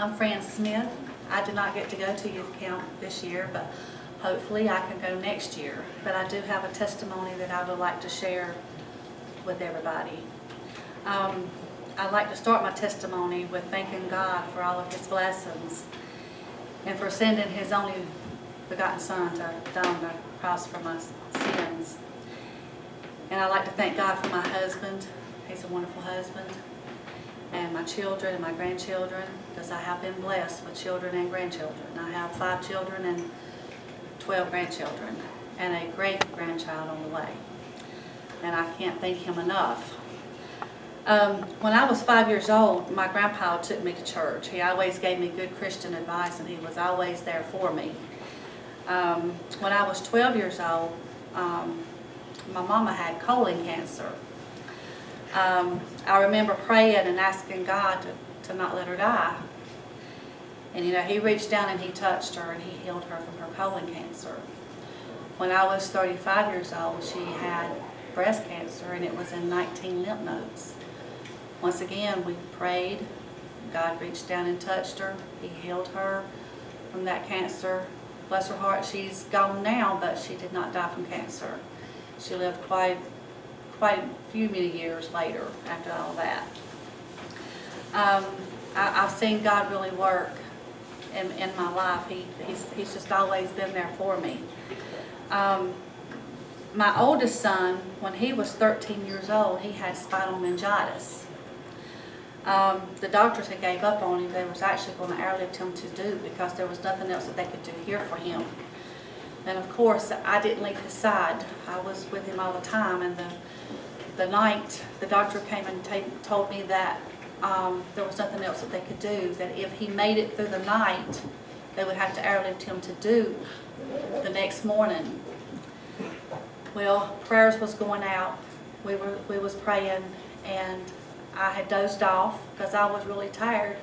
I'm Fran Smith. I did not get to go to youth camp this year, but hopefully I can go next year. But I do have a testimony that I would like to share with everybody. I'd like to start my testimony with thanking God for all of His blessings and for sending His only begotten Son to die on the cross for my sins. And I'd like to thank God for my husband. He's a wonderful husband. And my children and my grandchildren, because I have been blessed with children and grandchildren. I have 5 children and 12 grandchildren, and a great-grandchild on the way. And I can't thank Him enough. When I was 5 years old, my grandpa took me to church. He always gave me good Christian advice, and he was always there for me. When I was 12 years old, my mama had colon cancer. I remember praying and asking God to not let her die. And you know, He reached down and He touched her and He healed her from her colon cancer. When I was 35 years old, she had breast cancer, and it was in 19 lymph nodes. Once again, we prayed. God reached down and touched her. He healed her from that cancer. Bless her heart, she's gone now, but she did not die from cancer. She lived quite a few many years later after all that. I've seen God really work in my life. He's just always been there for me. My oldest son, when he was 13 years old, he had spinal meningitis. The doctors had gave up on him. They was actually going to airlift him to Duke because there was nothing else that they could do here for him. And of course, I didn't leave his side. I was with him all the time. And the night the doctor came and told me that there was nothing else that they could do, that if he made it through the night, they would have to airlift him to Duke the next morning. Well, prayers was going out. We was praying, and I had dozed off because I was really tired.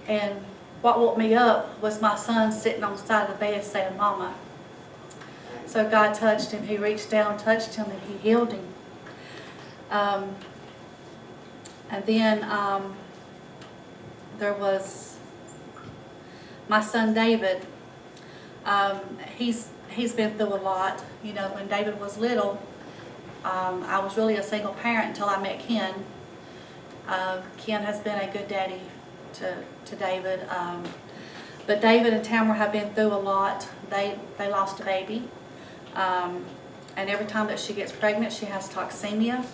And what woke me up was my son sitting on the side of the bed saying, "Mama." So God touched him. He reached down, touched him, and He healed him. And then there was my son David. He's been through a lot. You know, when David was little, I was really a single parent until I met Ken. Ken has been a good daddy to David. But David and Tamara have been through a lot. They lost a baby. And every time that she gets pregnant, she has toxemia.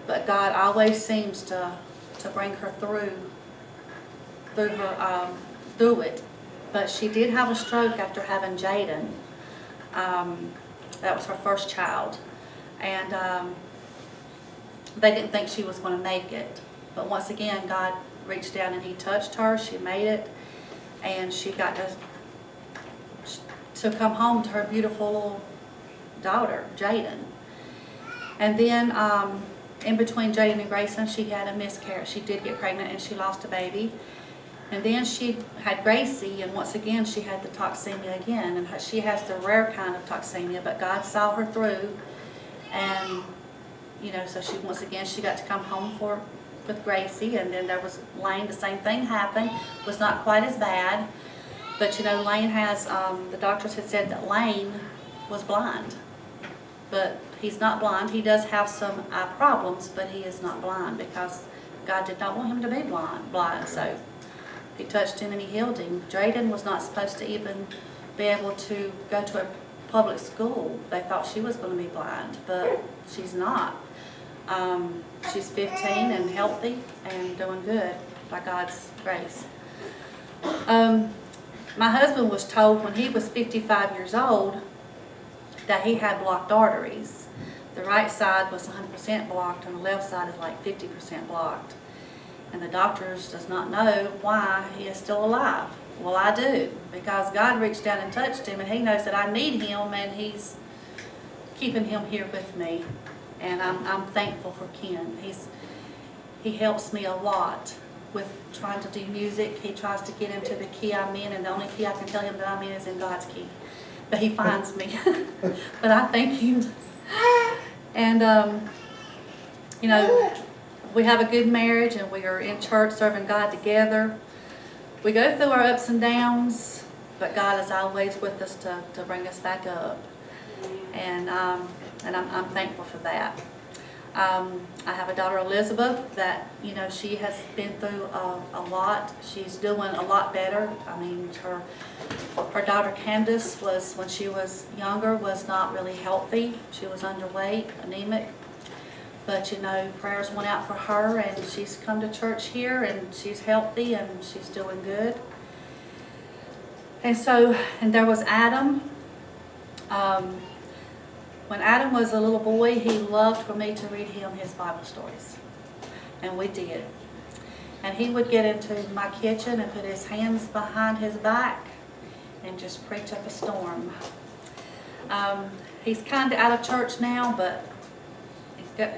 But God always seems to bring her through it. But she did have a stroke after having Jaden. That was her first child. And they didn't think she was going to make it. But once again, God reached down and He touched her. She made it. And she got to come home to her beautiful little daughter, Jaden. And then in between Jaden and Grayson, she had a miscarriage. She did get pregnant and she lost a baby. And then she had Gracie, and once again she had the toxemia again. And she has the rare kind of toxemia, but God saw her through. And you know, so once again she got to come home with Gracie. And then there was Lane. The same thing happened. It was not quite as bad, but you know, Lane has the doctors had said that Lane was blind, but he's not blind. He does have some eye problems, but he is not blind because God did not want him to be blind. So He touched him and He healed him. Jaden was not supposed to even be able to go to a public school. They thought she was going to be blind, but she's not. She's 15 and healthy and doing good by God's grace. My husband was told when he was 55 years old that he had blocked arteries. The right side was 100% blocked and the left side is like 50% blocked. And the doctors does not know why he is still alive. Well, I do, because God reached down and touched him, and He knows that I need him, and He's keeping him here with me. And I'm thankful for Ken. He helps me a lot with trying to do music. He tries to get into the key I'm in, and the only key I can tell him that I'm in is in God's key. But he finds me. But I thank him. And you know, we have a good marriage, and we are in church serving God together. We go through our ups and downs, but God is always with us to bring us back up. And I'm thankful for that. I have a daughter, Elizabeth, that, you know, she has been through a lot. She's doing a lot better. I mean, her daughter Candace was, when she was younger, was not really healthy. She was underweight, anemic. But, you know, prayers went out for her, and she's come to church here, and she's healthy, and she's doing good. And so, and there was Adam. When Adam was a little boy, he loved for me to read him his Bible stories. And we did. And he would get into my kitchen and put his hands behind his back and just preach up a storm. He's kind of out of church now, but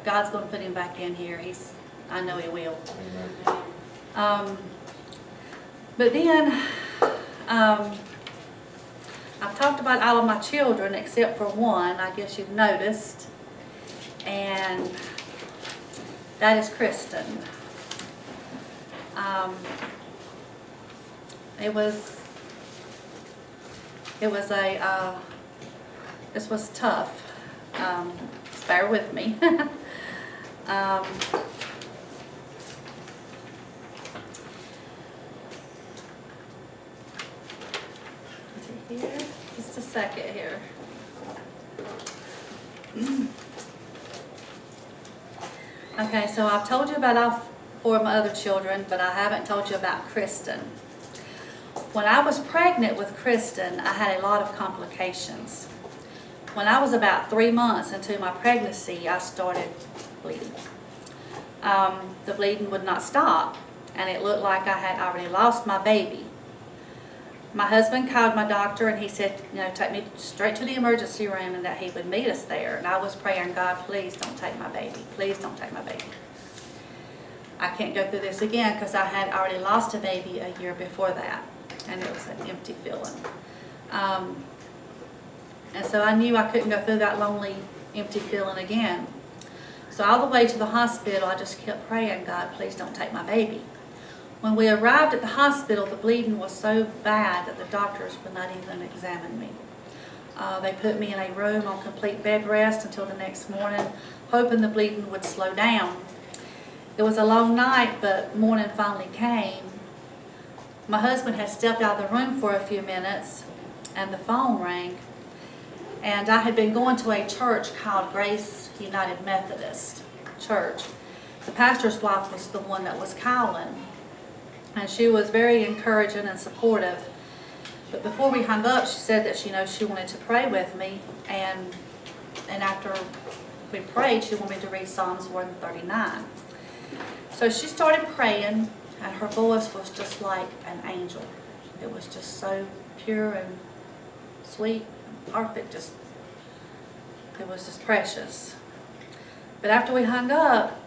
God's going to put him back in here. I know he will. But then, I've talked about all of my children except for one, I guess you've noticed, and that is Kristen. This was tough. Just bear with me. Here, just a second here. Okay, so I've told you about all 4 of my other children, but I haven't told you about Kristen. When I was pregnant with Kristen, I had a lot of complications. When I was about 3 months into my pregnancy, I started bleeding. The bleeding would not stop, and it looked like I had already lost my baby. My husband called my doctor, and he said, you know, take me straight to the emergency room, and that he would meet us there. And I was praying, God, please don't take my baby. Please don't take my baby. I can't go through this again, because I had already lost a baby a year before that, and it was an empty feeling. And so I knew I couldn't go through that lonely, empty feeling again. So all the way to the hospital, I just kept praying, God, please don't take my baby. When we arrived at the hospital, the bleeding was so bad that the doctors would not even examine me. They put me in a room on complete bed rest until the next morning, hoping the bleeding would slow down. It was a long night, but morning finally came. My husband had stepped out of the room for a few minutes, and the phone rang. And I had been going to a church called Grace United Methodist Church. The pastor's wife was the one that was calling. And she was very encouraging and supportive. But before we hung up, she said that she wanted to pray with me. And after we prayed, she wanted me to read Psalms 139. So she started praying, and her voice was just like an angel. It was just so pure and sweet and perfect. It was just precious. But after we hung up,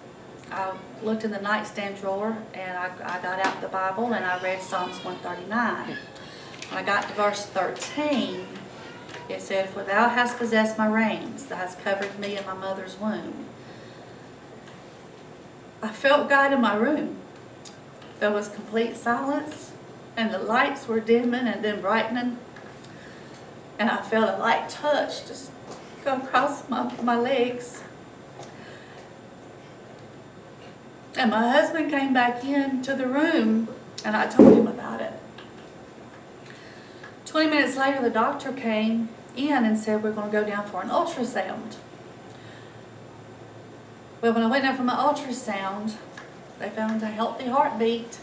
I looked in the nightstand drawer, and I got out the Bible, and I read Psalms 139. When I got to verse 13, it said, "For thou hast possessed my reins, thou hast covered me in my mother's womb." I felt God in my room. There was complete silence, and the lights were dimming and then brightening. And I felt a light touch just go across my legs. And my husband came back into the room, and I told him about it. 20 minutes later, the doctor came in and said, we're going to go down for an ultrasound. Well, when I went down for my ultrasound, they found a healthy heartbeat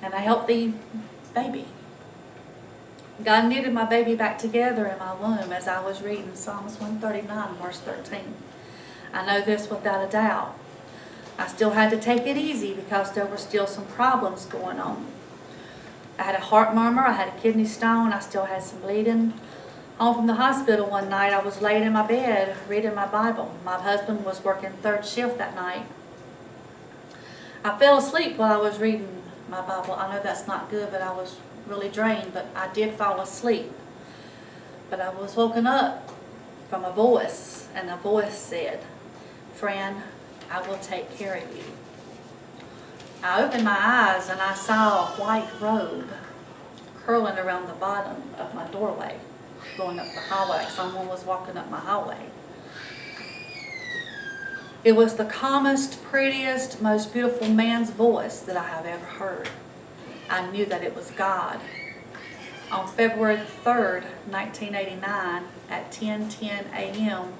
and a healthy baby. God knitted my baby back together in my womb as I was reading Psalms 139, verse 13. I know this without a doubt. I still had to take it easy because there were still some problems going on. I had a heart murmur, I had a kidney stone, I still had some bleeding. Home from the hospital one night, I was laying in my bed reading my Bible. My husband was working third shift that night. I fell asleep while I was reading my Bible. I know that's not good, but I was really drained, but I did fall asleep. But I was woken up from a voice, and the voice said, "Fran, I will take care of you. I opened my eyes and I saw a white robe curling around the bottom of my doorway, going up the hallway. Someone was walking up my hallway. It was the calmest, prettiest, most beautiful man's voice that I have ever heard. I knew that it was God. On February 3rd, 1989, at 10:10 a.m.,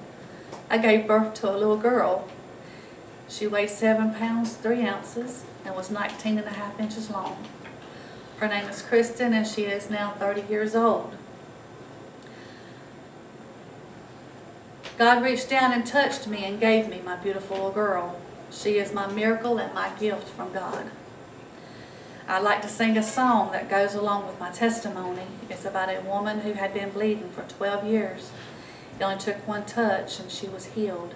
I gave birth to a little girl. She weighed 7 pounds, 3 ounces, and was 19.5 inches long. Her name is Kristen, and she is now 30 years old. God reached down and touched me and gave me my beautiful little girl. She is my miracle and my gift from God. I'd like to sing a song that goes along with my testimony. It's about a woman who had been bleeding for 12 years. It only took one touch and she was healed.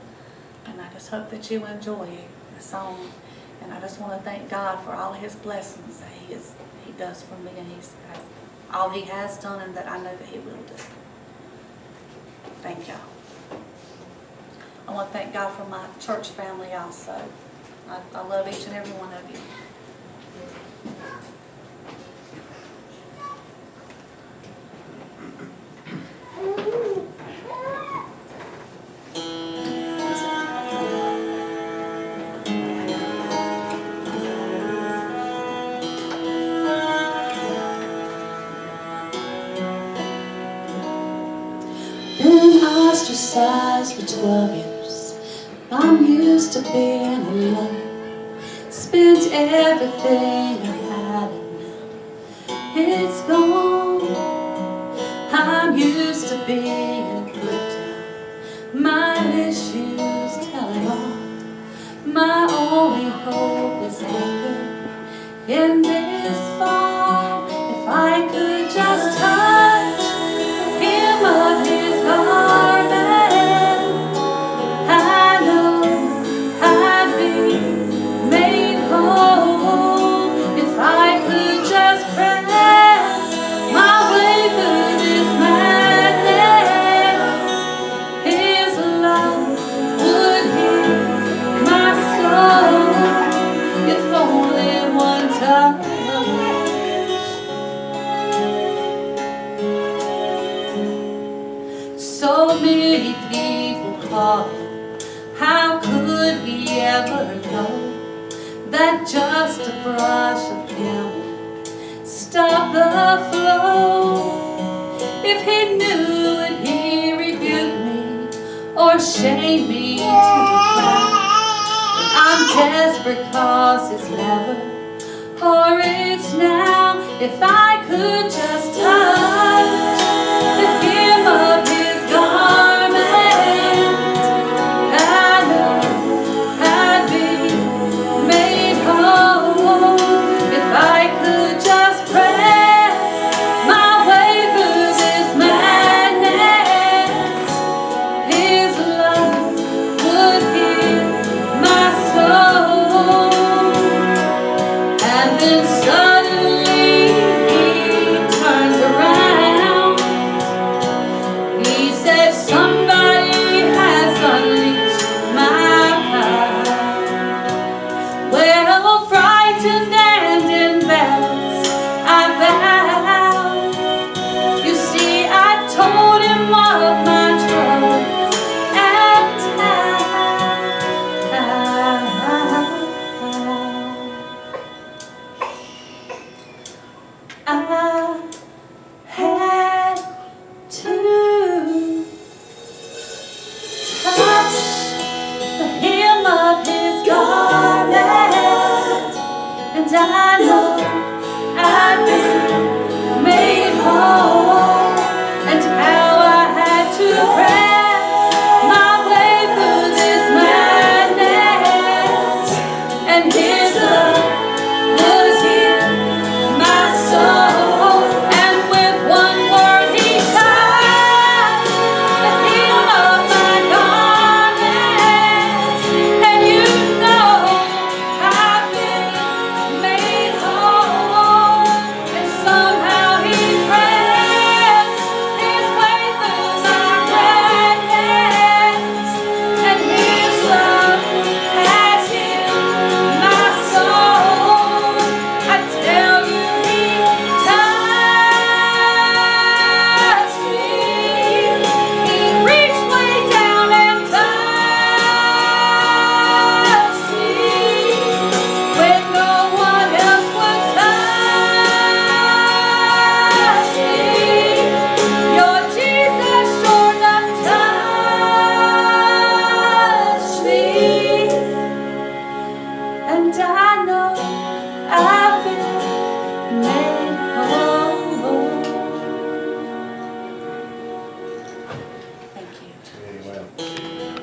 And I just hope that you enjoy the song. And I just want to thank God for all His blessings that He does for me, and all He has done, and that I know that He will do. Thank y'all. I want to thank God for my church family also. I love each and every one of you. Been ostracized for 12 years. I'm used to being alone. Spent everything I had and now it's gone. I'm used to being put down, my issues telling on. My only hope is anchored in this fall. If I could just touch the hem of His garment, I know I'd be made whole. If I could just press my way through this madness, His love would heal my soul. If only one touch. So many people call Him. How could He ever know that just a brush of Him would stop the flow? If He knew, would He rebuke me or shame me to the ground? I'm desperate 'cause it's never or it's now. If I could just touch the hem of His garment, I know I'd be made whole. If I could just press my way through this madness, His love would heal my soul. And then suddenly He turns around. He says, somebody has unleashed my power. Well, frightened and embarrassed, I bowed. You see, I told Him of my troubles and I had to touch the hem of His garment, and I know